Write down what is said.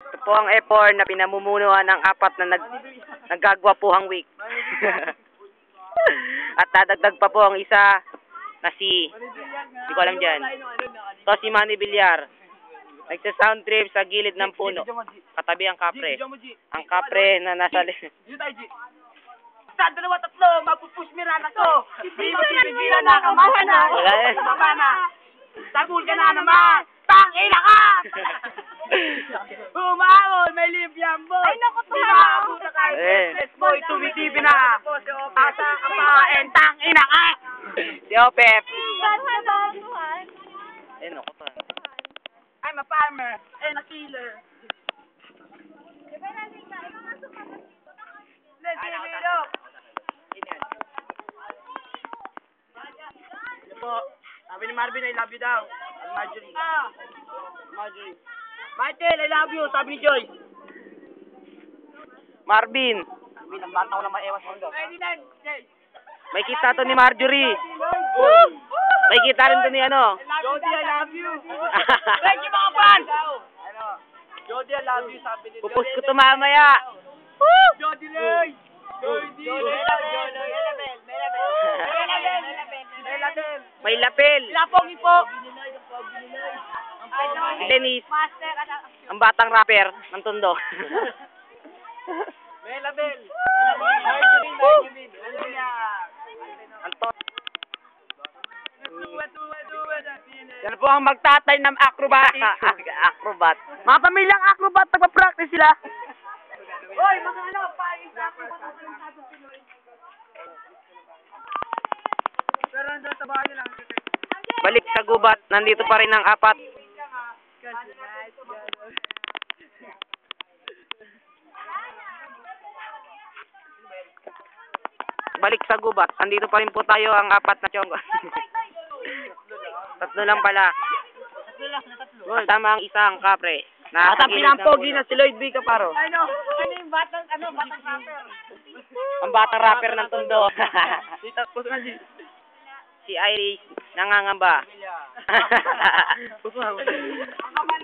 Ito po ang effort na pinamumunuan ng apat na naggagwapuhang week. At dadagdag pa po ang isa na hindi ko alam dyan. Ito si Manny Villar. Nagsa-sound trip sa gilid ng puno. Katabi ang kapre. Ang kapre na nasa... Sa dalawa tatlo, mapupushmiran ako. Hindi mo pinigilan na, kamama na. Wala eh. Kamama na. Tabul ka na naman. Tangina ka! Humahon, may libyang boy. Ay, naku to. Humahon na kayo. Let's boy, tumitibi na. Asa ka pa, tangina ka! Si Opep. Eh, naku to. I'm a farmer and a killer. Let's give it up. Po, sabi ni Marvin, I love you daw. Marjorie. Marjorie. Michael, I love you. Sabi ni Joy. Marvin. Sabi ng bata ko lang maewas mo daw. May kita to ni Marjorie. May kita rin to ni ano. Jody, I love you. Thank you mga fans. Jody, I love you. Sabi ni Joy. Pupus ko to mamaya. Jody, Loy. Jody. May lapel. Lapong ipo. Si Dennis. Ang batang rapper ng Tondo. May label. Marjorie. Anton. Yan po ang magtatay ng acrobatic. Acrobat. Mga pamilyang acrobat, nagpa-practice sila. Hoy, mga ano, paing sa acrobat. Pero nandun sa bahay lang. Balik sa gubat. Nandito pa rin ang apat. Balik sa gubat. Nandito pa rin po tayo ang apat na tiyonggo. Tatlo lang pala. Kasama ang isang kapre. At ang pinampogi na si Lloyd B. Caparo. Ano yung batang rapper? Ang batang rapper ng Tondo. Tapos nga Si Iris nangangamba. ang kamay